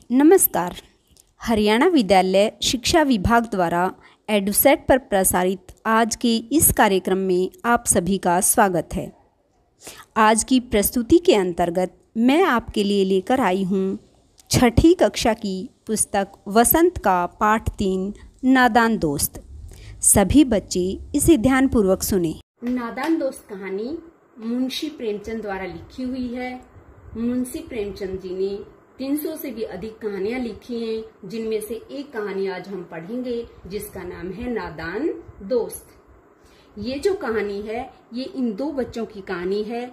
नमस्कार। हरियाणा विद्यालय शिक्षा विभाग द्वारा एडुसेट पर प्रसारित आज के इस कार्यक्रम में आप सभी का स्वागत है। आज की प्रस्तुति के अंतर्गत मैं आपके लिए लेकर आई हूँ छठी कक्षा की पुस्तक वसंत का पाठ 3 नादान दोस्त। सभी बच्चे इसे ध्यानपूर्वक सुने। नादान दोस्त कहानी मुंशी प्रेमचंद द्वारा लिखी हुई है। मुंशी प्रेमचंद जी ने 300 से भी अधिक कहानियां लिखी हैं, जिनमें से एक कहानी आज हम पढ़ेंगे जिसका नाम है नादान दोस्त। ये जो कहानी है ये इन दो बच्चों की कहानी है,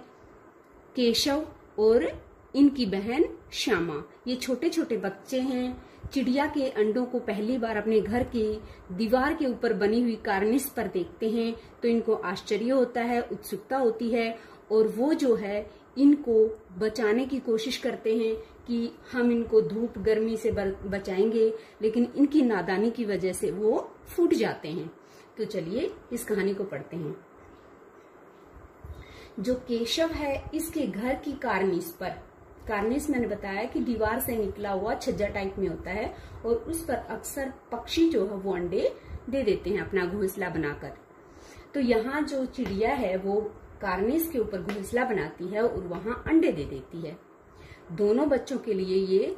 केशव और इनकी बहन श्यामा। ये छोटे छोटे बच्चे हैं। चिड़िया के अंडों को पहली बार अपने घर की दीवार के ऊपर बनी हुई कार्निस पर देखते हैं तो इनको आश्चर्य होता है, उत्सुकता होती है और वो जो है इनको बचाने की कोशिश करते हैं कि हम इनको धूप गर्मी से बचाएंगे, लेकिन इनकी नादानी की वजह से वो फूट जाते हैं। तो चलिए इस कहानी को पढ़ते हैं। जो केशव है इसके घर की कार्निस मैंने बताया कि दीवार से निकला हुआ छज्जा टाइप में होता है और उस पर अक्सर पक्षी जो है वो अंडे दे देते हैं अपना घोंसला बनाकर। तो यहाँ जो चिड़िया है वो कार्निस के ऊपर घोंसला बनाती है और वहां अंडे दे देती है। दोनों बच्चों के लिए ये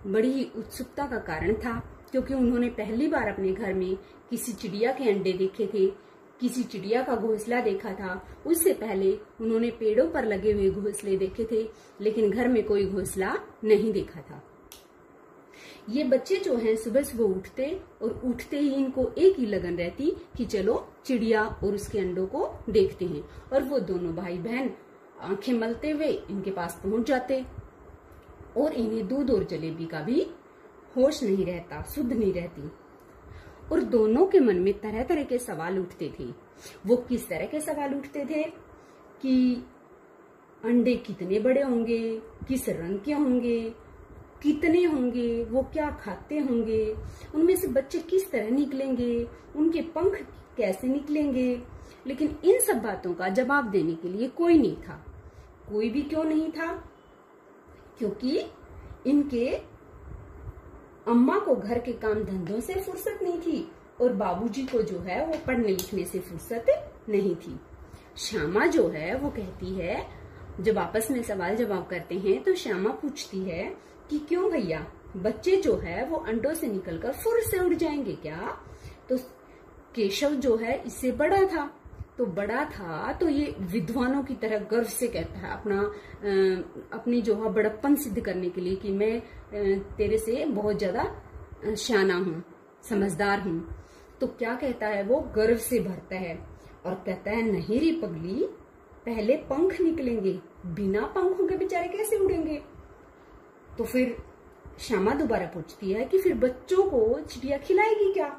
बड़ी ही उत्सुकता का कारण था, क्योंकि उन्होंने पहली बार अपने घर में किसी चिड़िया के अंडे देखे थे, किसी चिड़िया का घोंसला देखा था। उससे पहले उन्होंने पेड़ों पर लगे हुए घोंसले देखे थे, लेकिन घर में कोई घोंसला नहीं देखा था। ये बच्चे जो हैं सुबह सुबह उठते और उठते ही इनको एक ही लगन रहती कि चलो चिड़िया और उसके अंडों को देखते हैं। और वो दोनों भाई बहन आंखें मलते हुए इनके पास पहुंच जाते और इन्हें दूध और जलेबी का भी होश नहीं रहता, सुध नहीं रहती। और दोनों के मन में तरह तरह के सवाल उठते थे। वो किस तरह के सवाल उठते थे कि अंडे कितने बड़े होंगे, किस रंग के होंगे, कितने होंगे, वो क्या खाते होंगे, उनमें से बच्चे किस तरह निकलेंगे, उनके पंख कैसे निकलेंगे। लेकिन इन सब बातों का जवाब देने के लिए कोई नहीं था। कोई भी क्यों नहीं था? क्योंकि इनके अम्मा को घर के काम धंधों से फुर्सत नहीं थी और बाबूजी को जो है वो पढ़ने लिखने से फुर्सत नहीं थी। श्यामा जो है वो कहती है, जब आपस में सवाल जवाब करते हैं तो श्यामा पूछती है कि क्यों भैया, बच्चे जो है वो अंडों से निकलकर फुर से उड़ जाएंगे क्या? तो केशव जो है इससे बड़ा था तो ये विद्वानों की तरह गर्व से कहता है अपनी जो है बड़प्पन सिद्ध करने के लिए कि मैं तेरे से बहुत ज्यादा शाना हूँ, समझदार हूँ। तो क्या कहता है वो, गर्व से भरता है और कहता है नहीं रे पगली, पहले पंख निकलेंगे, बिना पंखों के बेचारे कैसे उड़ेंगे? तो फिर श्यामा दोबारा पूछती है कि फिर बच्चों को चिड़िया खिलाएगी क्या?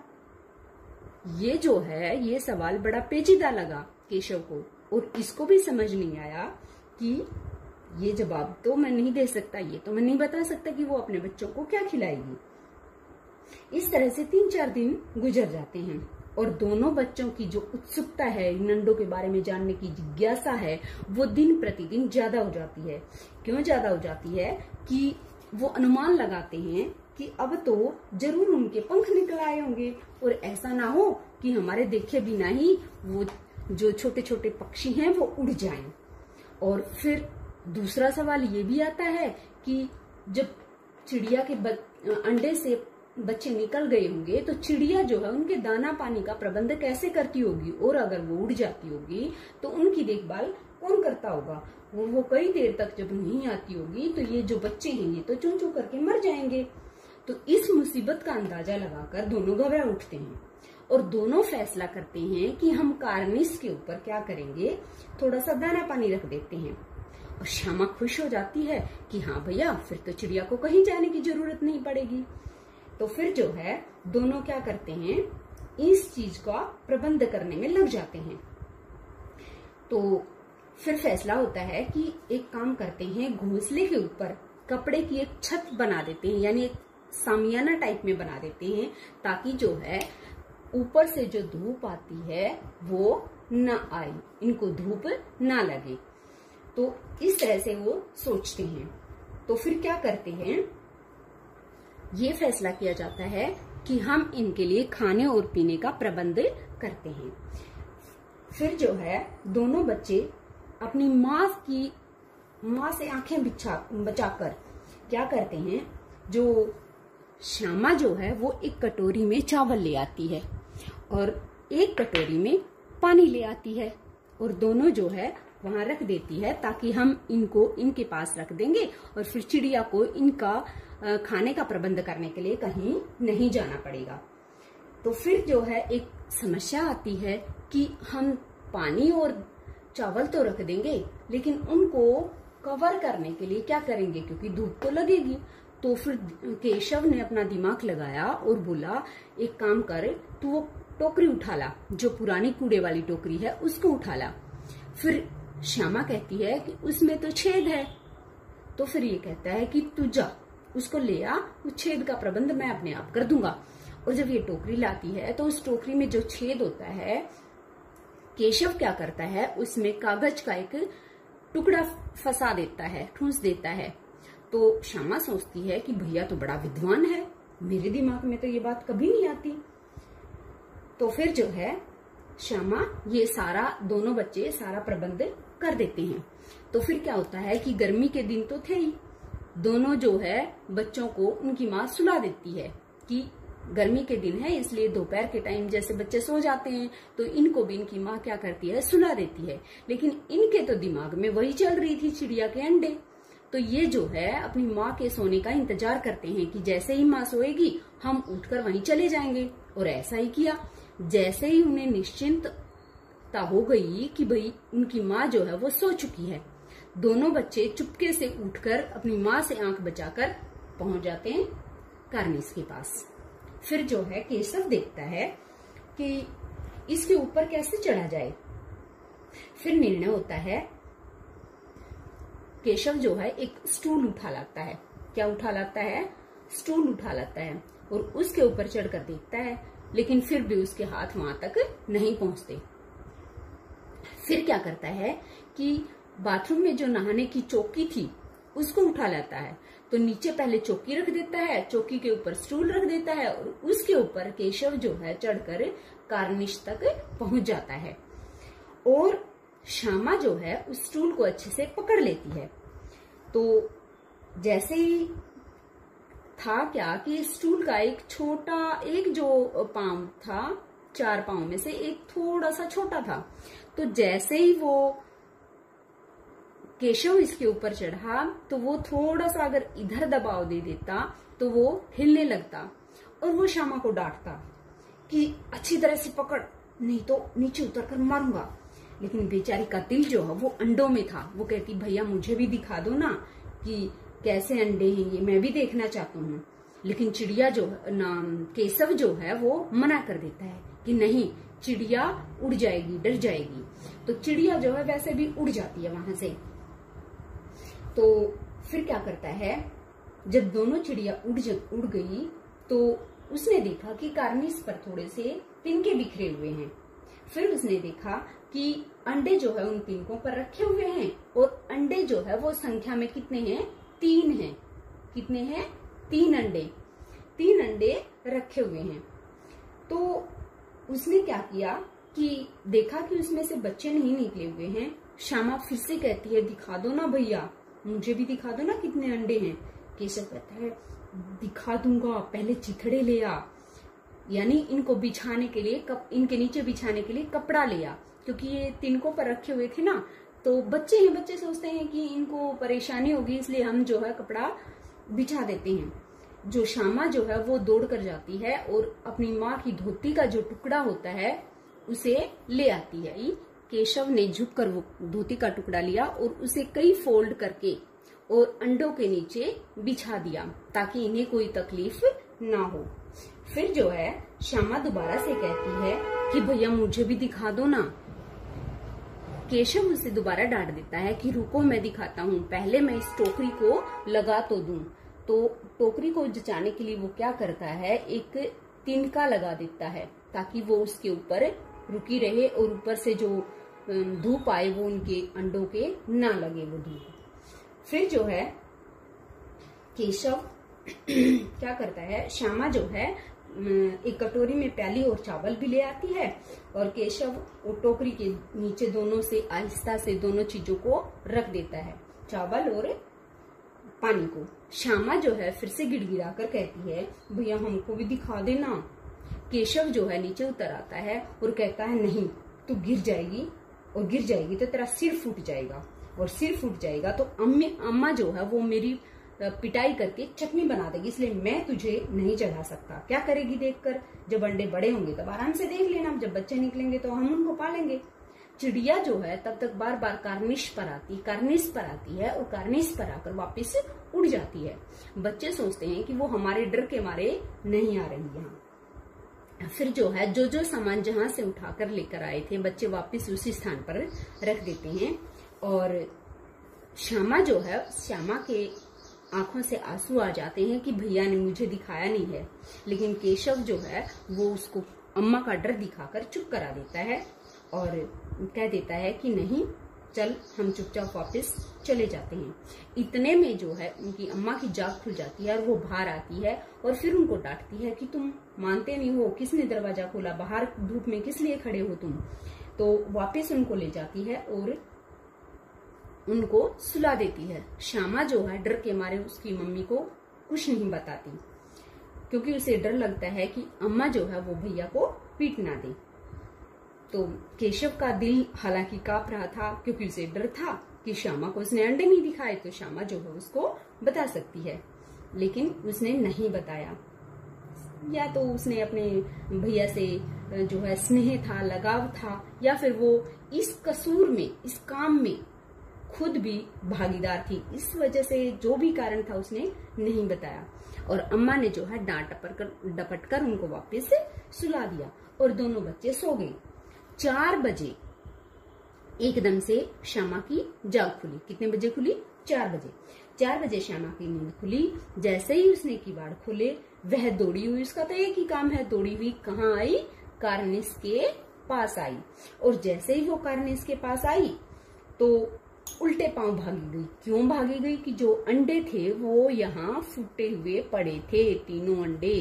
ये जो है ये सवाल बड़ा पेचीदा लगा केशव को और इसको भी समझ नहीं आया कि ये जवाब तो मैं नहीं दे सकता, ये तो मैं नहीं बता सकता कि वो अपने बच्चों को क्या खिलाएगी। इस तरह से 3-4 दिन गुजर जाते हैं और दोनों बच्चों की जो उत्सुकता है, इन अंडों के बारे में जानने की जिज्ञासा है, वो दिन प्रतिदिन ज्यादा हो जाती है। क्यों ज्यादा हो जाती है कि वो अनुमान लगाते हैं कि अब तो जरूर उनके पंख निकल आए होंगे और ऐसा ना हो कि हमारे देखे बिना ही वो जो छोटे छोटे पक्षी हैं वो उड़ जाएं। और फिर दूसरा सवाल ये भी आता है कि जब चिड़िया के अंडे से बच्चे निकल गए होंगे तो चिड़िया जो है उनके दाना पानी का प्रबंध कैसे करती होगी, और अगर वो उड़ जाती होगी तो उनकी देखभाल कौन करता होगा? वो कई देर तक जब नहीं आती होगी तो ये जो बच्चे हैं ये तो चूं चूं करके मर जाएंगे। तो इस मुसीबत का अंदाजा लगाकर दोनों घबरा उठते हैं और दोनों फैसला करते हैं कि हम कार्निस के ऊपर क्या करेंगे, थोड़ा सा दाना पानी रख देते हैं। और श्यामा खुश हो जाती है कि हाँ भैया, फिर तो चिड़िया को कहीं जाने की जरूरत नहीं पड़ेगी। तो फिर जो है दोनों क्या करते हैं, इस चीज का प्रबंध करने में लग जाते हैं। तो फिर फैसला होता है कि एक काम करते हैं, घोंसले के ऊपर कपड़े की एक छत बना देते हैं, यानी एक सामियाना टाइप में बना देते हैं, ताकि जो है ऊपर से जो धूप आती है वो न आए, इनको धूप ना लगे। तो इस तरह से वो सोचते हैं। तो फिर क्या करते हैं ये फैसला किया जाता है कि हम इनके लिए खाने और पीने का प्रबंध करते हैं। फिर जो है दोनों बच्चे अपनी माँ से आंखें बचाकर क्या करते हैं, जो श्यामा जो है वो एक कटोरी में चावल ले आती है और एक कटोरी में पानी ले आती है और दोनों जो है वहां रख देती है, ताकि हम इनको इनके पास रख देंगे और फिर चिड़िया को इनका खाने का प्रबंध करने के लिए कहीं नहीं जाना पड़ेगा। तो फिर जो है एक समस्या आती है कि हम पानी और चावल तो रख देंगे, लेकिन उनको कवर करने के लिए क्या करेंगे, क्योंकि धूप तो लगेगी। तो फिर केशव ने अपना दिमाग लगाया और बोला, एक काम कर, तू वो टोकरी उठा ला, जो पुरानी कूड़े वाली टोकरी है उसको उठा ला। फिर श्यामा कहती है कि उसमें तो छेद है। तो फिर ये कहता है कि तू जा उसको ले आ, उस छेद का प्रबंध मैं अपने आप कर दूंगा। और जब ये टोकरी लाती है तो उस टोकरी में जो छेद होता है, केशव क्या करता है, उसमें कागज का एक टुकड़ा फंसा देता है, ठूंस देता है। तो श्यामा सोचती है कि भैया तो बड़ा विद्वान है, मेरे दिमाग में तो ये बात कभी नहीं आती। तो फिर जो है श्यामा ये सारा, दोनों बच्चे सारा प्रबंध कर देते हैं। तो फिर क्या होता है कि गर्मी के दिन तो थे ही, दोनों जो है बच्चों को उनकी माँ सुला देती है कि गर्मी के दिन है, इसलिए दोपहर के टाइम जैसे बच्चे सो जाते हैं तो इनको भी इनकी माँ क्या करती है, सुला देती है। लेकिन इनके तो दिमाग में वही चल रही थी, चिड़िया के अंडे। तो ये जो है अपनी माँ के सोने का इंतजार करते हैं कि जैसे ही माँ सोएगी हम उठकर वहीं चले जाएंगे। और ऐसा ही किया। जैसे ही उन्हें निश्चिंतता हो गई कि भाई उनकी माँ जो है वो सो चुकी है, दोनों बच्चे चुपके से उठकर अपनी माँ से आंख बचाकर पहुंच जाते हैं कार्निस के पास। फिर जो है केशव देखता है कि इसके ऊपर कैसे चढ़ा जाए। फिर निर्णय होता है, केशव जो है एक स्टूल उठा लाता है। क्या उठा लाता है? स्टूल उठा लाता है और उसके ऊपर चढ़कर देखता है, लेकिन फिर भी उसके हाथ वहां तक नहीं पहुंचते। फिर क्या करता है कि बाथरूम में जो नहाने की चौकी थी उसको उठा लाता है। तो नीचे पहले चौकी रख देता है, चौकी के ऊपर स्टूल रख देता है और उसके ऊपर केशव जो है चढ़कर कार्निश तक पहुंच जाता है। और श्यामा जो है उस स्टूल को अच्छे से पकड़ लेती है। तो जैसे ही था क्या कि स्टूल का एक छोटा, एक जो पांव था, 4 पांव में से एक थोड़ा सा छोटा था। तो जैसे ही वो केशव इसके ऊपर चढ़ा तो वो थोड़ा सा अगर इधर दबाव दे देता तो वो हिलने लगता और वो श्यामा को डांटता कि अच्छी तरह से पकड़, नहीं तो नीचे उतर कर मारूंगा। लेकिन बेचारी का दिल जो है वो अंडों में था। वो कहती, भैया मुझे भी दिखा दो ना कि कैसे अंडे हैं ये, मैं भी देखना चाहता हूँ। लेकिन चिड़िया जो केशव जो है वो मना कर देता है कि नहीं, चिड़िया उड़ जाएगी, डर जाएगी। तो चिड़िया जो है वैसे भी उड़ जाती है वहां से। तो फिर क्या करता है, जब दोनों चिड़िया उड़ गई तो उसने देखा कि कार्निस पर थोड़े से तिनके बिखरे हुए हैं। फिर उसने देखा कि अंडे जो है उन तिनकों पर रखे हुए हैं और अंडे जो है वो संख्या में कितने हैं? 3 हैं। कितने हैं? 3 अंडे। 3 अंडे रखे हुए हैं। तो उसने क्या किया कि देखा कि उसमें से बच्चे नहीं निकले हुए हैं। श्यामा फिर से कहती है, दिखा दो ना भैया, मुझे भी दिखा दो ना कितने अंडे हैं। केशव कहता है, दिखा दूंगा, पहले चिथड़े ले आ, यानी इनको बिछाने के लिए, इनके नीचे बिछाने के लिए कपड़ा ले आ, क्योंकि ये तिनकों पर रखे हुए थे ना। तो बच्चे हैं, बच्चे सोचते हैं कि इनको परेशानी होगी, इसलिए हम जो है कपड़ा बिछा देते हैं। जो श्यामा जो है वो दौड़ कर जाती है और अपनी माँ की धोती का जो टुकड़ा होता है उसे ले आती है। केशव ने झुककर वो धोती का टुकड़ा लिया और उसे कई फोल्ड करके और अंडों के नीचे बिछा दिया ताकि इन्हें कोई तकलीफ ना हो। फिर जो है श्यामा दोबारा से कहती है कि भैया मुझे भी दिखा दो ना। केशव उसे दोबारा डांट देता है कि रुको, मैं दिखाता हूँ, पहले मैं इस टोकरी को लगा तो दूं। तो टोकरी को जचाने के लिए वो क्या करता है, एक तिनका लगा देता है ताकि वो उसके ऊपर रुकी रहे और ऊपर से जो धूप आए वो उनके अंडों के ना लगे वो धूप। फिर जो है केशव क्या करता है, श्यामा जो है एक कटोरी में प्याली और चावल भी ले आती है और केशव वो टोकरी के नीचे दोनों से आहिस्ता से दोनों चीजों को रख देता है, चावल और पानी को। श्यामा जो है फिर से गिड़गिड़ा कर कहती है, भैया हमको भी दिखा देना। केशव जो है नीचे उतर आता है और कहता है, नहीं तू गिर जाएगी, और गिर जाएगी तो तेरा सिर फूट जाएगा, और सिर फूट जाएगा तो अम्मा जो है वो मेरी पिटाई करके चटनी बना देगी, इसलिए मैं तुझे नहीं चढ़ा सकता। क्या करेगी देखकर, जब अंडे बड़े होंगे तब आराम से देख लेना, जब बच्चे निकलेंगे तो हम उनको पालेंगे। चिड़िया जो है तब तक बार बार कार्निश पर आती है और कार्निश पर आकर वापस उड़ जाती है। बच्चे सोचते हैं कि वो हमारे डर के मारे नहीं आ रही यहाँ। फिर जो है जो सामान जहां से उठाकर लेकर आए थे बच्चे वापस उसी स्थान पर रख देते हैं। और श्यामा जो है, श्यामा के आंखों से आंसू आ जाते हैं कि भैया ने मुझे दिखाया नहीं है, लेकिन केशव जो है वो उसको अम्मा का डर दिखाकर चुप करा देता है और कह देता है कि नहीं चल हम चुपचाप वापस चले जाते हैं। इतने में जो है उनकी अम्मा की जाग खुल जाती है और वो बाहर आती है और फिर उनको डांटती है कि तुम मानते नहीं हो, किसने दरवाजा खोला, बाहर धूप में किस लिए खड़े हो तुम। तो वापस उनको ले जाती है और उनको सुला देती है। श्यामा जो है डर के मारे उसकी मम्मी को कुछ नहीं बताती, क्योंकि उसे डर लगता है कि अम्मा जो है वो भैया को पीट ना दे। तो केशव का दिल हालांकि कांप रहा था, क्योंकि उसे डर था कि श्यामा को उसने अंडे नहीं दिखाए तो श्यामा जो है उसको बता सकती है, लेकिन उसने नहीं बताया। या तो उसने अपने भैया से जो है स्नेह था, लगाव था, या फिर वो इस कसूर में, इस काम में खुद भी भागीदार थी, इस वजह से जो भी कारण था उसने नहीं बताया। और अम्मा ने जो है डांट डपट कर उनको वापस से सुला दिया और दोनों बच्चे सो गए। 4 बजे एकदम से श्यामा की जाग खुली। कितने बजे खुली? 4 बजे। 4 बजे श्यामा की नींद खुली। जैसे ही उसने किवाड़ खोले वह दौड़ी हुई, उसका तो एक ही काम है, दौड़ी हुई कहाँ आई? कार्निस के पास आई। और जैसे ही वो कार्निस के पास आई तो उल्टे पांव भागी गई। क्यों भागी गई? कि जो अंडे थे वो यहाँ फूटे हुए पड़े थे। तीनों अंडे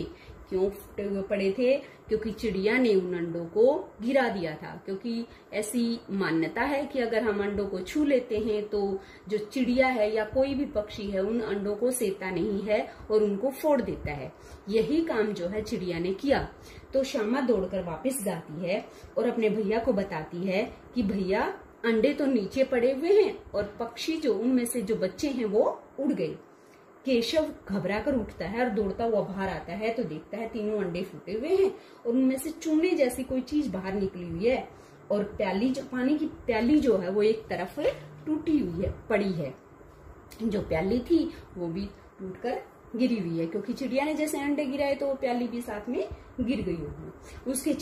क्यों फूटे हुए पड़े थे? क्योंकि चिड़िया ने उन अंडों को गिरा दिया था। क्योंकि ऐसी मान्यता है कि अगर हम अंडों को छू लेते हैं तो जो चिड़िया है या कोई भी पक्षी है उन अंडों को सेता नहीं है और उनको फोड़ देता है। यही काम जो है चिड़िया ने किया। तो श्यामा दौड़कर वापस जाती है और अपने भैया को बताती है कि भैया अंडे तो नीचे पड़े हुए हैं और पक्षी जो उनमें से जो बच्चे हैं वो उड़ गए। केशव घबरा कर उठता है और दौड़ता हुआ बाहर आता है तो देखता है तीनों अंडे फूटे हुए हैं और उनमें से चूने जैसी कोई चीज बाहर निकली हुई है और प्याली जो पानी की प्याली जो है वो एक तरफ टूटी हुई है, पड़ी है। जो प्याली थी वो भी टूटकर गिरी हुई है, क्योंकि चिड़िया ने जैसे अंडे गिराए तो वो प्याली भी साथ में गिर गई होगी। उसके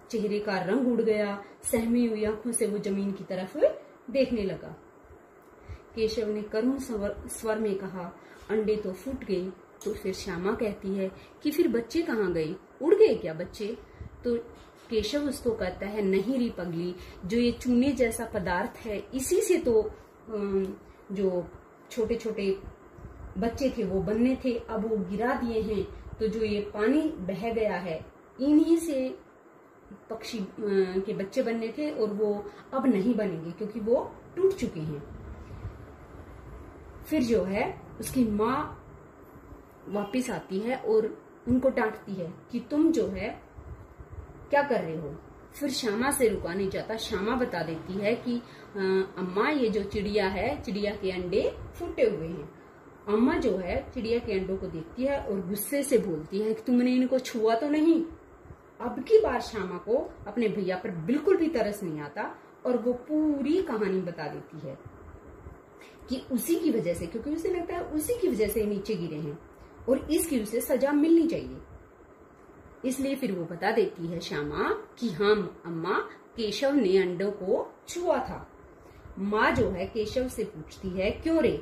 चेहरे का रंग उड़ गया। सहमी हुई आंखों से वो जमीन की तरफ देखने लगा। केशव ने करुण स्वर में कहा, अंडे तो फूट गए। तो फिर श्यामा कहती है कि फिर बच्चे कहाँ गए? उड़ गए क्या बच्चे? तो केशव उसको कहता है, नहीं री पगली, जो ये चूने जैसा पदार्थ है इसी से तो जो छोटे छोटे बच्चे थे वो बनने थे, अब वो गिरा दिए हैं। तो जो ये पानी बह गया है इन्हीं से पक्षी के बच्चे बनने थे और वो अब नहीं बनेंगे क्योंकि वो टूट चुके हैं। फिर जो है उसकी माँ वापिस आती है और उनको डांटती है कि तुम जो है क्या कर रहे हो। फिर श्यामा से रुका नहीं जाता। श्यामा बता देती है कि अम्मा ये जो चिड़िया है, चिड़िया के अंडे फूटे हुए हैं। अम्मा जो है चिड़िया के अंडों को देखती है और गुस्से से बोलती है कि तुमने इनको छुआ तो नहीं। अब की बार श्यामा को अपने भैया पर बिल्कुल भी तरस नहीं आता और वो पूरी कहानी बता देती है कि उसी की वजह से, क्योंकि उसे लगता है उसी की वजह से नीचे गिरे हैं और इसकी उसे सजा मिलनी चाहिए। इसलिए फिर वो बता देती है श्यामा कि हाँ अम्मा, केशव ने अंडों को छुआ था। माँ जो है केशव से पूछती है, क्यों रे?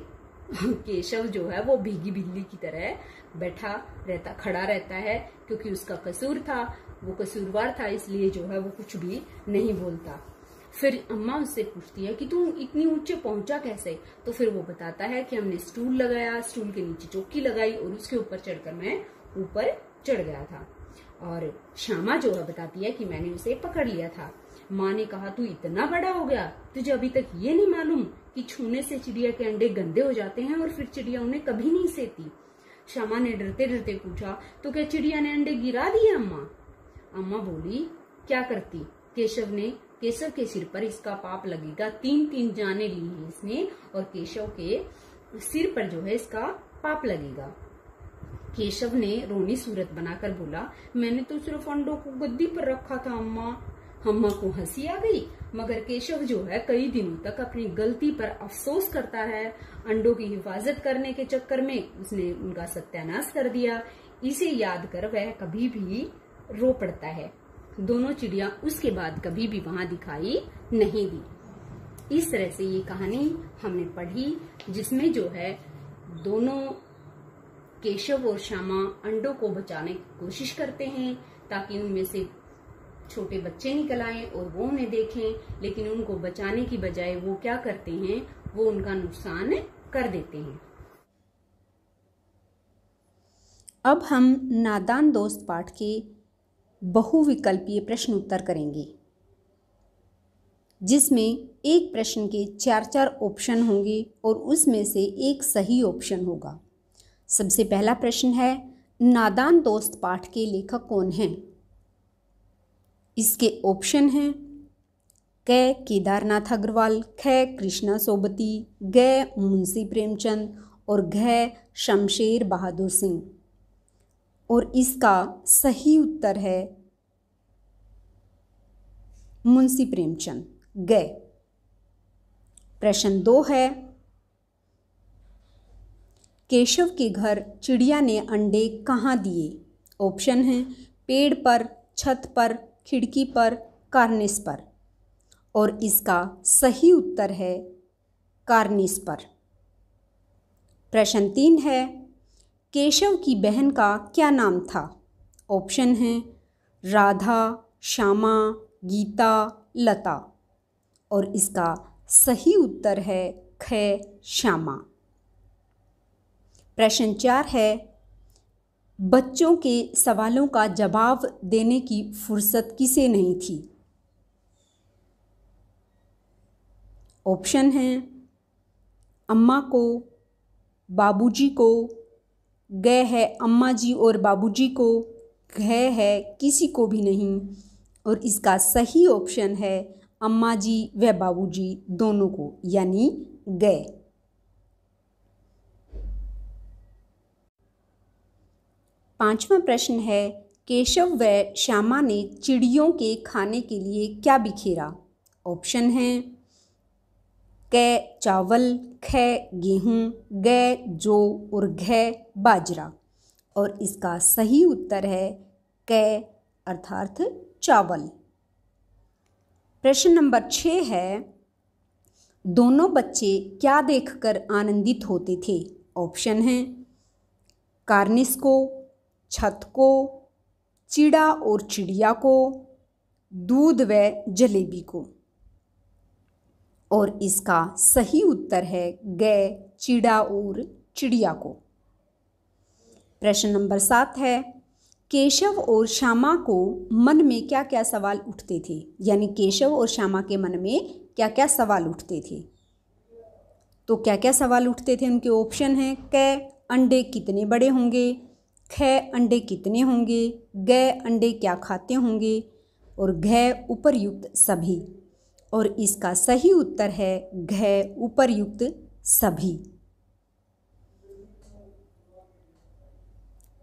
केशव जो है वो भीगी बिल्ली की तरह खड़ा रहता है, क्योंकि उसका कसूर था, वो कसूरवार था, इसलिए जो है वो कुछ भी नहीं बोलता। फिर अम्मा उससे पूछती है कि तू इतनी ऊंचे पहुंचा कैसे। तो फिर वो बताता है कि हमने स्टूल लगाया, स्टूल के नीचे चौकी लगाई और उसके ऊपर चढ़कर मैं ऊपर चढ़ गया था। और श्यामा जो है बताती है कि मैंने उसे पकड़ लिया था। माँ ने कहा तू इतना बड़ा हो गया, तुझे अभी तक ये नहीं मालूम कि छूने से चिड़िया के अंडे गंदे हो जाते हैं और फिर चिड़िया उन्हें कभी नहीं सेती। श्यामा ने डरते डरते पूछा तो क्या चिड़िया ने अंडे गिरा दिए अम्मा? अम्मा बोली क्या करती, केशव के सिर पर इसका पाप लगेगा। 3 जाने ली है इसने और केशव के सिर पर जो है इसका पाप लगेगा। केशव ने रोनी सूरत बनाकर बोला मैंने तो सिर्फ अंडों को गद्दी पर रखा था अम्मा। अम्मा को हंसी आ गई, मगर केशव जो है कई दिनों तक अपनी गलती पर अफसोस करता है। अंडों की हिफाजत करने के चक्कर में उसने उनका सत्यानाश कर दिया। इसे याद कर वह कभी भी रो पड़ता है। दोनों चिड़िया उसके बाद कभी भी वहां दिखाई नहीं दी। इस तरह से ये कहानी हमने पढ़ी, जिसमें जो है दोनों केशव और श्यामा अंडों को बचाने की कोशिश करते हैं ताकि उनमें से छोटे बच्चे निकल आए और वो उन्हें देखें, लेकिन उनको बचाने की बजाय वो क्या करते हैं, वो उनका नुकसान कर देते हैं। अब हम नादान दोस्त पाठ के बहुविकल्पीय प्रश्न उत्तर करेंगे, जिसमें एक प्रश्न के 4 ऑप्शन होंगे और उसमें से एक सही ऑप्शन होगा। सबसे पहला प्रश्न है, नादान दोस्त पाठ के लेखक कौन हैं? इसके ऑप्शन हैं क केदारनाथ अग्रवाल, ख कृष्णा सोबती, ग मुंशी प्रेमचंद और घ शमशेर बहादुर सिंह। और इसका सही उत्तर है मुंशी प्रेमचंद, ग। प्रश्न 2 है, केशव के घर चिड़िया ने अंडे कहाँ दिए? ऑप्शन हैं पेड़ पर, छत पर, खिड़की पर, कार्निस पर। और इसका सही उत्तर है कार्निस पर। प्रश्न 3 है, केशव की बहन का क्या नाम था? ऑप्शन हैं राधा, श्यामा, गीता, लता। और इसका सही उत्तर है ख श्यामा। प्रश्न 4 है, बच्चों के सवालों का जवाब देने की फुर्सत किसे नहीं थी? ऑप्शन हैं अम्मा को, बाबूजी को, ग है अम्मा जी और बाबूजी को, घ है किसी को भी नहीं। और इसका सही ऑप्शन है अम्मा जी व बाबूजी दोनों को, यानी ग। पांचवा प्रश्न है, केशव व श्यामा ने चिड़ियों के खाने के लिए क्या बिखेरा? ऑप्शन हैं क चावल, ख गेहूँ, ग जौ और घ बाजरा। और इसका सही उत्तर है क अर्थात चावल। प्रश्न नंबर 6 है, दोनों बच्चे क्या देखकर आनंदित होते थे? ऑप्शन हैं कार्निस को, छत को, चिड़ा और चिड़िया को, दूध व जलेबी को। और इसका सही उत्तर है ग चिड़ा और चिड़िया को। प्रश्न नंबर 7 है, केशव और श्यामा को मन में क्या क्या सवाल उठते थे? यानी केशव और श्यामा के मन में क्या क्या सवाल उठते थे? तो क्या क्या सवाल उठते थे? उनके ऑप्शन हैं क अंडे कितने बड़े होंगे, ख अंडे कितने होंगे, ग अंडे क्या खाते होंगे और घ उपर्युक्त सभी। और इसका सही उत्तर है घ उपर्युक्त सभी।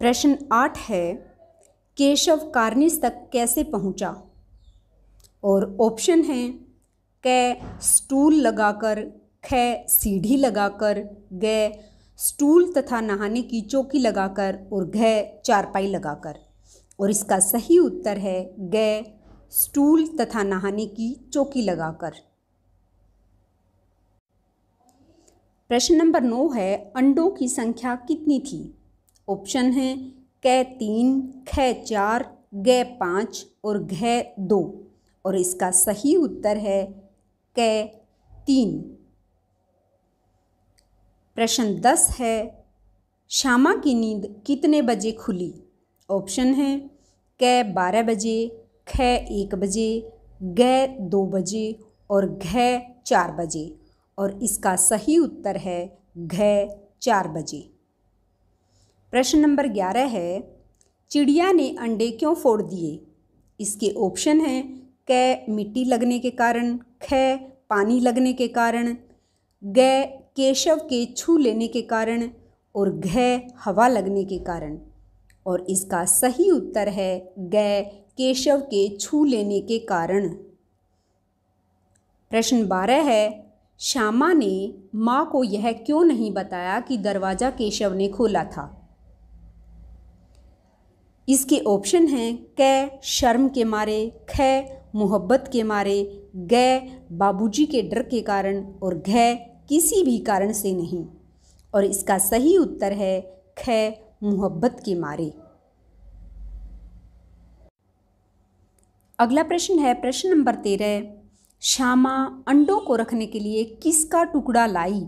प्रश्न 8 है, केशव कार्निस तक कैसे पहुंचा? और ऑप्शन हैं क स्टूल लगाकर, ख सीढ़ी लगाकर, ग स्टूल तथा नहाने की चौकी लगाकर और घ चारपाई लगाकर। और इसका सही उत्तर है ग स्टूल तथा नहाने की चौकी लगाकर। प्रश्न नंबर 9 है, अंडों की संख्या कितनी थी? ऑप्शन हैं क 3, ख 4, ग 5 और घ 2। और इसका सही उत्तर है कै 3। प्रश्न 10 है, श्यामा की नींद कितने बजे खुली? ऑप्शन है कै 12 बजे, ख 1 बजे, गै 2 बजे और घ 4 बजे। और इसका सही उत्तर है घ 4 बजे। प्रश्न नंबर 11 है, चिड़िया ने अंडे क्यों फोड़ दिए? इसके ऑप्शन हैं कै मिट्टी लगने के कारण, ख पानी लगने के कारण, ग केशव के छू लेने के कारण और घ हवा लगने के कारण। और इसका सही उत्तर है ग केशव के छू लेने के कारण। प्रश्न 12 है, श्यामा ने माँ को यह क्यों नहीं बताया कि दरवाज़ा केशव ने खोला था? इसके ऑप्शन हैं कै शर्म के मारे, ख मोहब्बत के मारे, ग बाबूजी के डर के कारण और घ किसी भी कारण से नहीं। और इसका सही उत्तर है ख मोहब्बत के मारे। अगला प्रश्न है प्रश्न नंबर 13, श्यामा अंडों को रखने के लिए किसका टुकड़ा लाई?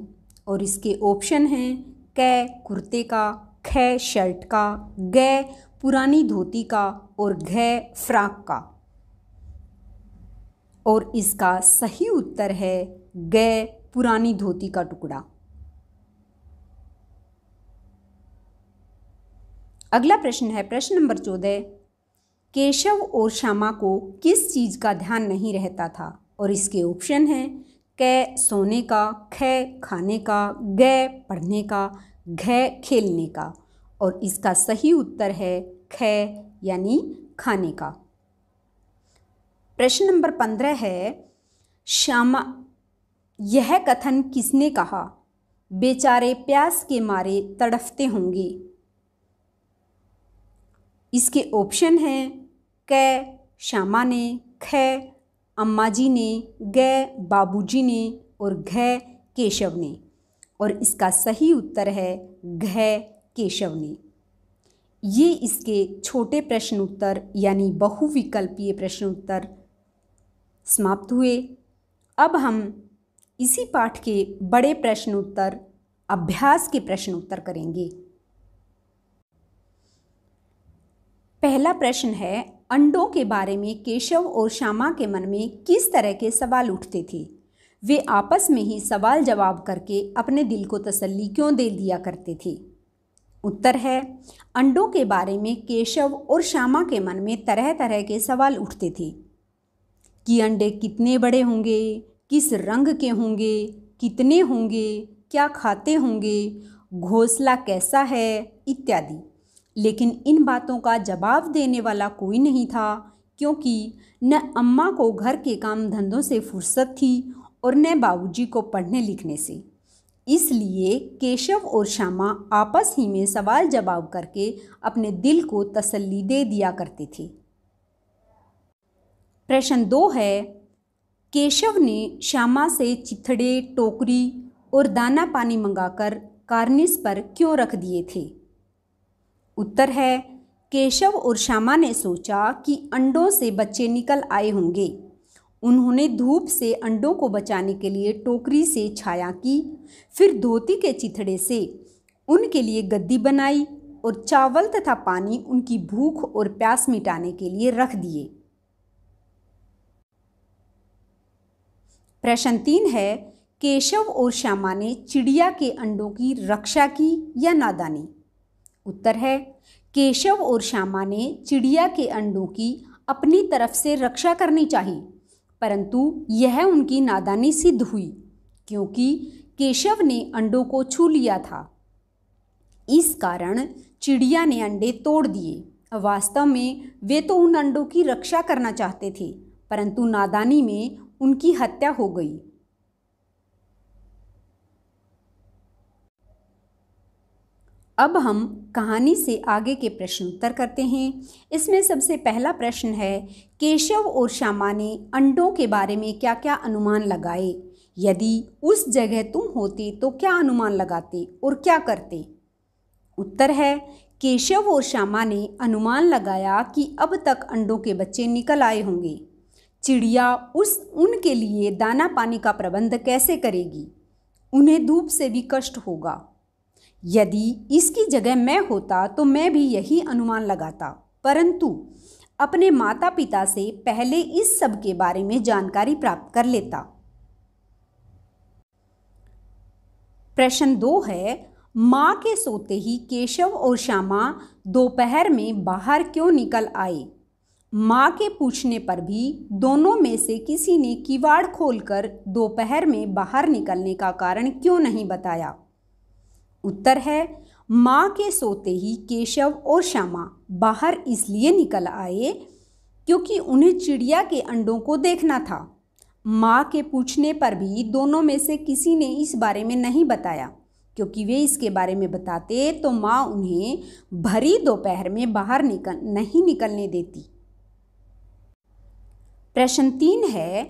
और इसके ऑप्शन हैं कै कुर्ते का, ख शर्ट का, ग पुरानी धोती का और घ फ्रॉक का। और इसका सही उत्तर है ग पुरानी धोती का टुकड़ा। अगला प्रश्न है प्रश्न नंबर 14, केशव और श्यामा को किस चीज़ का ध्यान नहीं रहता था? और इसके ऑप्शन हैं कै सोने का, ख खाने का, ग पढ़ने का, घ खेलने का। और इसका सही उत्तर है ख यानी खाने का। प्रश्न नंबर 15 है, श्यामा यह कथन किसने कहा? बेचारे प्यास के मारे तड़फते होंगे। इसके ऑप्शन हैं कै श्यामा ने, ख अम्मा जी ने, ग बाबूजी ने और घ केशव ने। और इसका सही उत्तर है घ केशव ने। ये इसके छोटे प्रश्न उत्तर यानी बहुविकल्पीय प्रश्न उत्तर समाप्त हुए। अब हम इसी पाठ के बड़े प्रश्न उत्तर अभ्यास के प्रश्न उत्तर करेंगे। पहला प्रश्न है, अंडों के बारे में केशव और श्यामा के मन में किस तरह के सवाल उठते थे? वे आपस में ही सवाल जवाब करके अपने दिल को तसल्ली क्यों दे दिया करते थे? उत्तर है, अंडों के बारे में केशव और श्यामा के मन में तरह तरह के सवाल उठते थे कि अंडे कितने बड़े होंगे, किस रंग के होंगे, कितने होंगे, क्या खाते होंगे, घोंसला कैसा है इत्यादि। लेकिन इन बातों का जवाब देने वाला कोई नहीं था, क्योंकि न अम्मा को घर के काम धंधों से फुर्सत थी और न बाबूजी को पढ़ने लिखने से। इसलिए केशव और श्यामा आपस ही में सवाल जवाब करके अपने दिल को तसल्ली दे दिया करते थे। प्रश्न 2 है, केशव ने श्यामा से चिथड़े, टोकरी और दाना पानी मंगाकर कार्निस पर क्यों रख दिए थे? उत्तर है, केशव और श्यामा ने सोचा कि अंडों से बच्चे निकल आए होंगे। उन्होंने धूप से अंडों को बचाने के लिए टोकरी से छाया की, फिर धोती के चिथड़े से उनके लिए गद्दी बनाई और चावल तथा पानी उनकी भूख और प्यास मिटाने के लिए रख दिए। प्रश्न 3 है, केशव और श्यामा ने चिड़िया के अंडों की रक्षा की या नादानी? उत्तर है, केशव और श्यामा ने चिड़िया के अंडों की अपनी तरफ से रक्षा करनी चाहिए, परंतु यह उनकी नादानी सिद्ध हुई, क्योंकि केशव ने अंडों को छू लिया था। इस कारण चिड़िया ने अंडे तोड़ दिए। वास्तव में वे तो उन अंडों की रक्षा करना चाहते थे, परंतु नादानी में उनकी हत्या हो गई। अब हम कहानी से आगे के प्रश्न उत्तर करते हैं। इसमें सबसे पहला प्रश्न है, केशव और श्यामा ने अंडों के बारे में क्या क्या अनुमान लगाए? यदि उस जगह तुम होते तो क्या अनुमान लगाते और क्या करते? उत्तर है, केशव और श्यामा ने अनुमान लगाया कि अब तक अंडों के बच्चे निकल आए होंगे। चिड़िया उनके लिए दाना पानी का प्रबंध कैसे करेगी? उन्हें धूप से भी कष्ट होगा। यदि इसकी जगह मैं होता तो मैं भी यही अनुमान लगाता, परंतु अपने माता पिता से पहले इस सब के बारे में जानकारी प्राप्त कर लेता। प्रश्न 2 है, माँ के सोते ही केशव और श्यामा दोपहर में बाहर क्यों निकल आए? माँ के पूछने पर भी दोनों में से किसी ने किवाड़ खोलकर दोपहर में बाहर निकलने का कारण क्यों नहीं बताया? उत्तर है, माँ के सोते ही केशव और श्यामा बाहर इसलिए निकल आए क्योंकि उन्हें चिड़िया के अंडों को देखना था। माँ के पूछने पर भी दोनों में से किसी ने इस बारे में नहीं बताया, क्योंकि वे इसके बारे में बताते तो माँ उन्हें भरी दोपहर में बाहर नहीं निकलने देती। प्रश्न 3 है,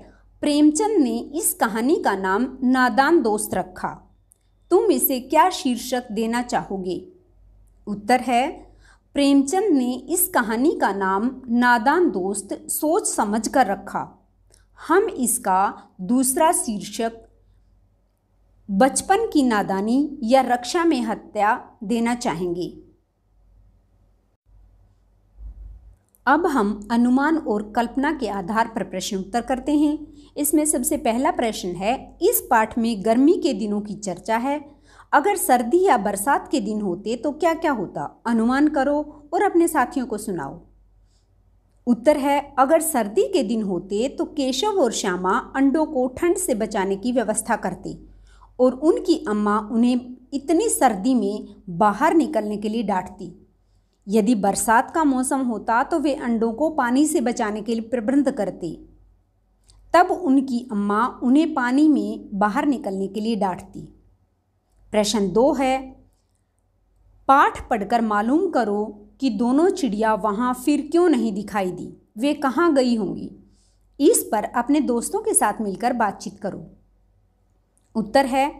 प्रेमचंद ने इस कहानी का नाम नादान दोस्त रखा। तुम इसे क्या शीर्षक देना चाहोगे? उत्तर है, प्रेमचंद ने इस कहानी का नाम नादान दोस्त सोच समझ कर रखा। हम इसका दूसरा शीर्षक बचपन की नादानी या रक्षा में हत्या देना चाहेंगे। अब हम अनुमान और कल्पना के आधार पर प्रश्न उत्तर करते हैं। इसमें सबसे पहला प्रश्न है, इस पाठ में गर्मी के दिनों की चर्चा है। अगर सर्दी या बरसात के दिन होते तो क्या क्या होता? अनुमान करो और अपने साथियों को सुनाओ। उत्तर है, अगर सर्दी के दिन होते तो केशव और श्यामा अंडों को ठंड से बचाने की व्यवस्था करते और उनकी अम्मा उन्हें इतनी सर्दी में बाहर निकलने के लिए डांटती। यदि बरसात का मौसम होता तो वे अंडों को पानी से बचाने के लिए प्रबंध करते, तब उनकी अम्मा उन्हें पानी में बाहर निकलने के लिए डांटती। प्रश्न 2 है, पाठ पढ़कर मालूम करो कि दोनों चिड़िया वहाँ फिर क्यों नहीं दिखाई दी, वे कहाँ गई होंगी। इस पर अपने दोस्तों के साथ मिलकर बातचीत करो। उत्तर है,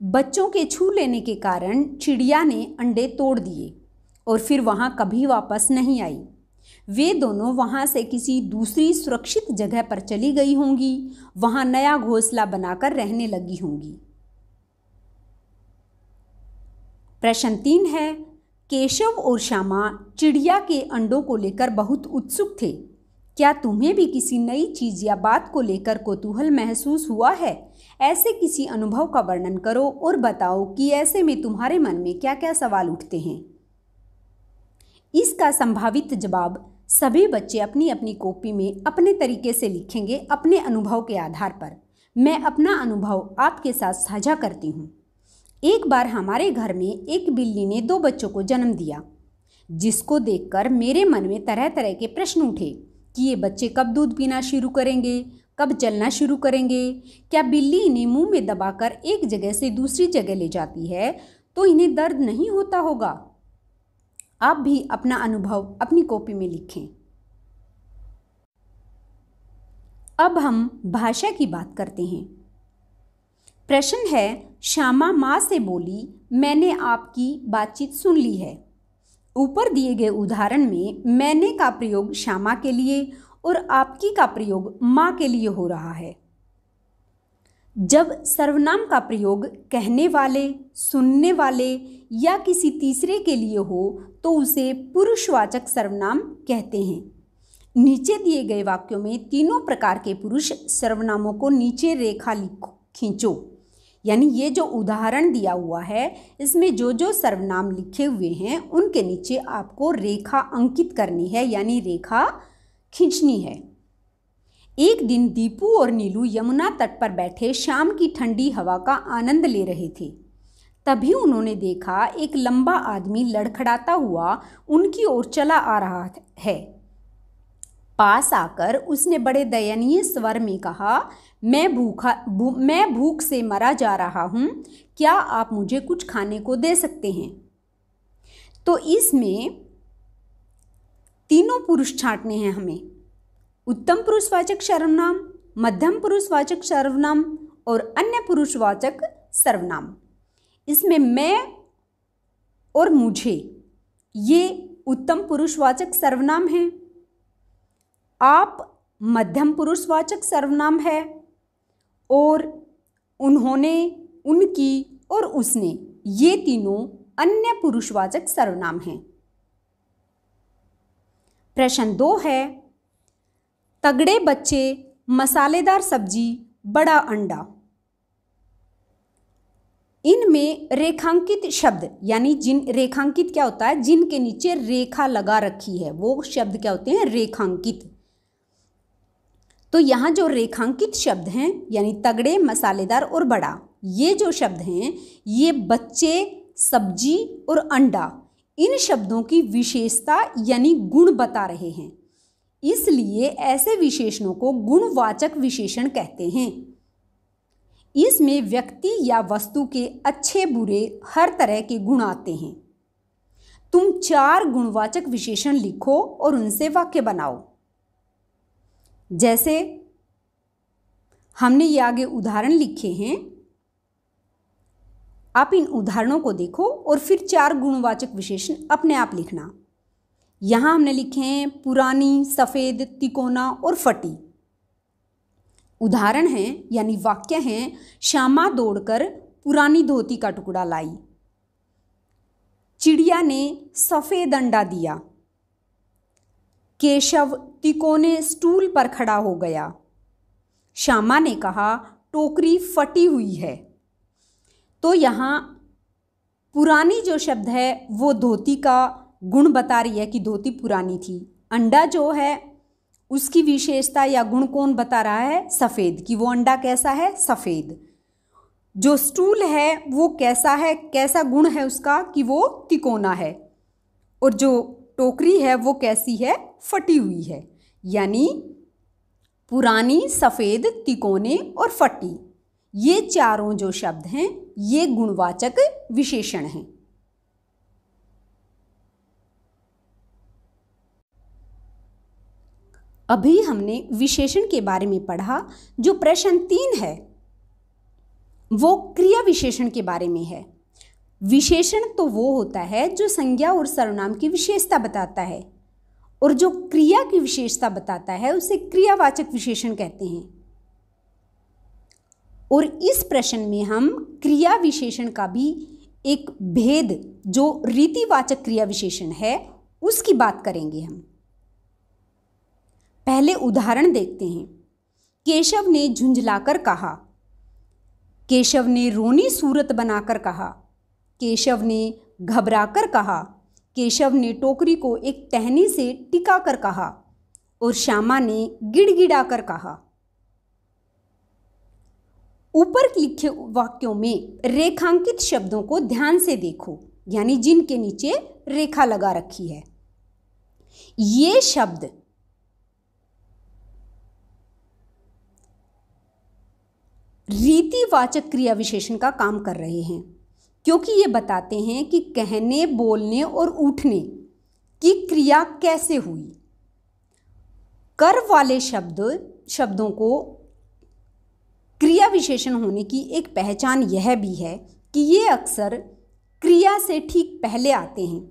बच्चों के छू लेने के कारण चिड़िया ने अंडे तोड़ दिए और फिर वहाँ कभी वापस नहीं आई। वे दोनों वहाँ से किसी दूसरी सुरक्षित जगह पर चली गई होंगी, वहाँ नया घोंसला बनाकर रहने लगी होंगी। प्रश्न 3 है, केशव और श्यामा चिड़िया के अंडों को लेकर बहुत उत्सुक थे। क्या तुम्हें भी किसी नई चीज या बात को लेकर कौतूहल महसूस हुआ है? ऐसे किसी अनुभव का वर्णन करो और बताओ कि ऐसे में तुम्हारे मन में क्या क्या सवाल उठते हैं। इसका संभावित जवाब सभी बच्चे अपनी अपनी कॉपी में अपने तरीके से लिखेंगे अपने अनुभव के आधार पर। मैं अपना अनुभव आपके साथ साझा करती हूँ। एक बार हमारे घर में एक बिल्ली ने 2 बच्चों को जन्म दिया, जिसको देखकर मेरे मन में तरह तरह के प्रश्न उठे कि ये बच्चे कब दूध पीना शुरू करेंगे, कब चलना शुरू करेंगे, क्या बिल्ली इन्हें मुंह में दबाकर एक जगह से दूसरी जगह ले जाती है तो इन्हें दर्द नहीं होता होगा। आप भी अपना अनुभव अपनी कॉपी में लिखें। अब हम भाषा की बात करते हैं। प्रश्न है, श्यामा माँ से बोली, मैंने आपकी बातचीत सुन ली है। ऊपर दिए गए उदाहरण में मैंने का प्रयोग श्यामा के लिए और आपकी का प्रयोग माँ के लिए हो रहा है। जब सर्वनाम का प्रयोग कहने वाले, सुनने वाले या किसी तीसरे के लिए हो तो उसे पुरुषवाचक सर्वनाम कहते हैं। नीचे दिए गए वाक्यों में तीनों प्रकार के पुरुष सर्वनामों को नीचे रेखा खींचो। यानी ये जो उदाहरण दिया हुआ है इसमें जो जो सर्वनाम लिखे हुए हैं उनके नीचे आपको रेखा अंकित करनी है, यानी रेखा खींचनी है। एक दिन दीपू और नीलू यमुना तट पर बैठे शाम की ठंडी हवा का आनंद ले रहे थे। तभी उन्होंने देखा एक लंबा आदमी लड़खड़ाता हुआ उनकी ओर चला आ रहा है। पास आकर उसने बड़े दयनीय स्वर में कहा, मैं भूख से मरा जा रहा हूँ, क्या आप मुझे कुछ खाने को दे सकते हैं? तो इसमें तीनों पुरुष छांटने हैं हमें, उत्तम पुरुषवाचक सर्वनाम, मध्यम पुरुषवाचक सर्वनाम और अन्य पुरुषवाचक सर्वनाम। इसमें मैं और मुझे ये उत्तम पुरुषवाचक सर्वनाम हैं। आप मध्यम पुरुषवाचक सर्वनाम है और उन्होंने, उनकी और उसने ये तीनों अन्य पुरुषवाचक सर्वनाम हैं। प्रश्न 2 है, तगड़े बच्चे, मसालेदार सब्जी, बड़ा अंडा। इनमें रेखांकित शब्द, यानी जिन रेखांकित क्या होता है, जिनके नीचे रेखा लगा रखी है वो शब्द क्या होते हैं, रेखांकित। तो यहाँ जो रेखांकित शब्द हैं यानी तगड़े, मसालेदार और बड़ा, ये जो शब्द हैं ये बच्चे, सब्जी और अंडा, इन शब्दों की विशेषता यानी गुण बता रहे हैं। इसलिए ऐसे विशेषणों को गुणवाचक विशेषण कहते हैं। इसमें व्यक्ति या वस्तु के अच्छे बुरे हर तरह के गुण आते हैं। तुम 4 गुणवाचक विशेषण लिखो और उनसे वाक्य बनाओ। जैसे हमने ये आगे उदाहरण लिखे हैं, आप इन उदाहरणों को देखो और फिर 4 गुणवाचक विशेषण अपने आप लिखना। यहां हमने लिखे हैं पुरानी, सफेद, तिकोना और फटी। उदाहरण हैं यानी वाक्य हैं, श्यामा दौड़कर पुरानी धोती का टुकड़ा लाई। चिड़िया ने सफेद अंडा दिया। केशव तिकोने स्टूल पर खड़ा हो गया। श्यामा ने कहा टोकरी फटी हुई है। तो यहाँ पुरानी जो शब्द है वो धोती का गुण बता रही है कि धोती पुरानी थी। अंडा जो है उसकी विशेषता या गुण कौन बता रहा है, सफ़ेद, कि वो अंडा कैसा है, सफ़ेद। जो स्टूल है वो कैसा है, कैसा गुण है उसका, कि वो तिकोना है। और जो टोकरी है वो कैसी है, फटी हुई है। यानी पुरानी, सफ़ेद, तिकोने और फटी, ये चारों जो शब्द हैं ये गुणवाचक विशेषण हैं। अभी हमने विशेषण के बारे में पढ़ा। जो प्रश्न 3 है वो क्रिया विशेषण के बारे में है। विशेषण तो वो होता है जो संज्ञा और सर्वनाम की विशेषता बताता है, और जो क्रिया की विशेषता बताता है उसे क्रियावाचक विशेषण कहते हैं। और इस प्रश्न में हम क्रिया विशेषण का भी एक भेद, जो रीतिवाचक क्रिया विशेषण है, उसकी बात करेंगे हम। पहले उदाहरण देखते हैं। केशव ने झुंझलाकर कहा। केशव ने रोनी सूरत बनाकर कहा। केशव ने घबराकर कहा। केशव ने टोकरी को एक टहनी से टिकाकर कहा। और श्यामा ने गिड़गिड़ाकर कहा। ऊपर लिखे वाक्यों में रेखांकित शब्दों को ध्यान से देखो, यानी जिनके नीचे रेखा लगा रखी है। ये शब्द रीतिवाचक क्रिया विशेषण का काम कर रहे हैं, क्योंकि ये बताते हैं कि कहने, बोलने और उठने की क्रिया कैसे हुई। कर वाले शब्दों को क्रिया विशेषण होने की एक पहचान यह भी है कि ये अक्सर क्रिया से ठीक पहले आते हैं।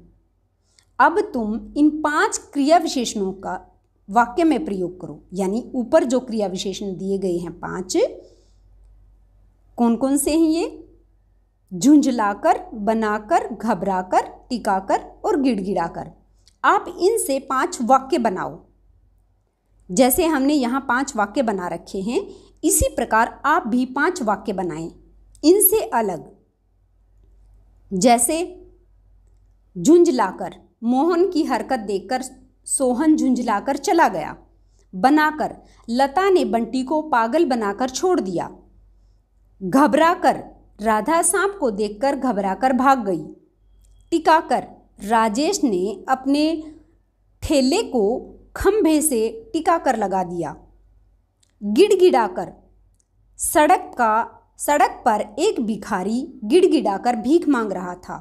अब तुम इन 5 क्रिया विशेषणों का वाक्य में प्रयोग करो, यानी ऊपर जो क्रिया विशेषण दिए गए हैं 5, कौन कौन से हैं ये? झुंझलाकर, बनाकर, घबराकर, टिकाकर और गिड़गिड़ाकर। आप इनसे 5 वाक्य बनाओ। जैसे हमने यहाँ 5 वाक्य बना रखे हैं, इसी प्रकार आप भी 5 वाक्य बनाएं, इनसे अलग। जैसे झुंझलाकर, मोहन की हरकत देखकर सोहन झुंझलाकर चला गया। बनाकर, लता ने बंटी को पागल बनाकर छोड़ दिया। घबराकर, राधा सांप को देखकर घबराकर भाग गई। टिकाकर, राजेश ने अपने ठेले को खंभे से टिकाकर लगा दिया। गिड़गिड़ाकर, सड़क पर एक भिखारी गिड़गिड़ाकर भीख मांग रहा था।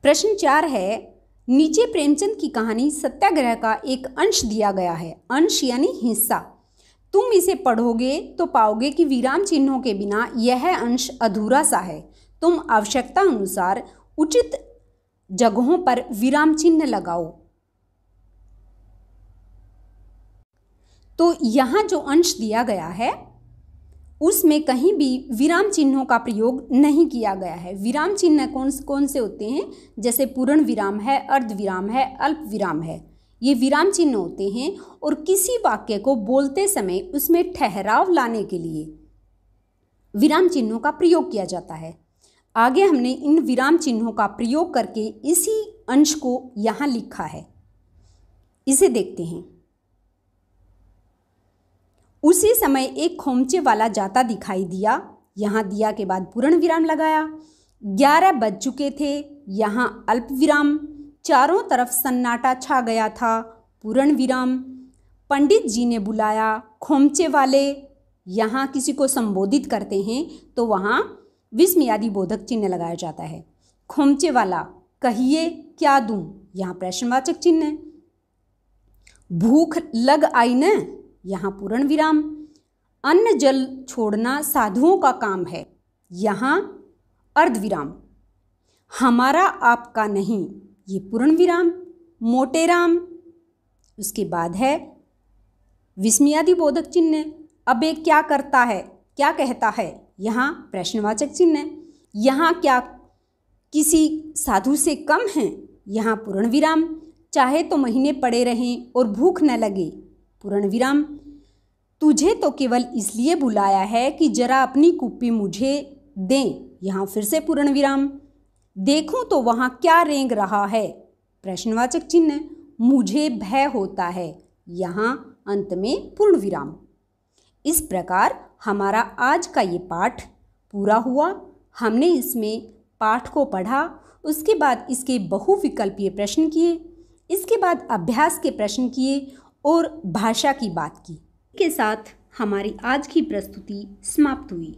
प्रश्न 4 है, नीचे प्रेमचंद की कहानी सत्याग्रह का एक अंश दिया गया है। अंश यानी हिस्सा। तुम इसे पढ़ोगे तो पाओगे कि विराम चिन्हों के बिना यह अंश अधूरा सा है। तुम आवश्यकता अनुसार उचित जगहों पर विराम चिन्ह लगाओ। तो यहाँ जो अंश दिया गया है उसमें कहीं भी विराम चिन्हों का प्रयोग नहीं किया गया है। विराम चिन्ह कौन से होते हैं, जैसे पूर्ण विराम है, अर्ध विराम है, अल्प विराम है, ये विराम चिन्ह होते हैं और किसी वाक्य को बोलते समय उसमें ठहराव लाने के लिए विराम चिन्हों का प्रयोग किया जाता है। आगे हमने इन विराम चिन्हों का प्रयोग करके इसी अंश को यहाँ लिखा है, इसे देखते हैं। उसी समय एक खोमचे वाला जाता दिखाई दिया, यहाँ दिया के बाद पूर्ण विराम लगाया। 11 बज चुके थे, यहाँ अल्प विराम। चारों तरफ सन्नाटा छा गया था, पूर्ण विराम। पंडित जी ने बुलाया, खोमचे वाले। यहाँ किसी को संबोधित करते हैं तो वहाँ विस्मयादि बोधक चिन्ह लगाया जाता है। खोमचे वाला, कहिए क्या दूं, यहाँ प्रश्नवाचक चिन्ह है। भूख लग आई न, यहाँ पूर्ण विराम। अन्न जल छोड़ना साधुओं का काम है, यहाँ अर्ध विराम। हमारा आपका नहीं, ये पूर्ण विराम। मोटे राम, उसके बाद है विस्मयादि बोधक चिन्ह। अबे क्या करता है, क्या कहता है, यहाँ प्रश्नवाचक चिन्ह है। यहाँ क्या किसी साधु से कम है, यहाँ पूर्ण विराम। चाहे तो महीने पड़े रहें और भूख न लगे, पूर्ण विराम। तुझे तो केवल इसलिए बुलाया है कि जरा अपनी कुप्पी मुझे दें, यहाँ फिर से पूर्ण विराम। देखूं तो वहाँ क्या रेंग रहा है, प्रश्नवाचक चिन्ह। मुझे भय होता है, यहाँ अंत में पूर्ण विराम। इस प्रकार हमारा आज का ये पाठ पूरा हुआ। हमने इसमें पाठ को पढ़ा, उसके बाद इसके बहुविकल्पीय प्रश्न किए, इसके बाद अभ्यास के प्रश्न किए और भाषा की बात की। के साथ हमारी आज की प्रस्तुति समाप्त हुई।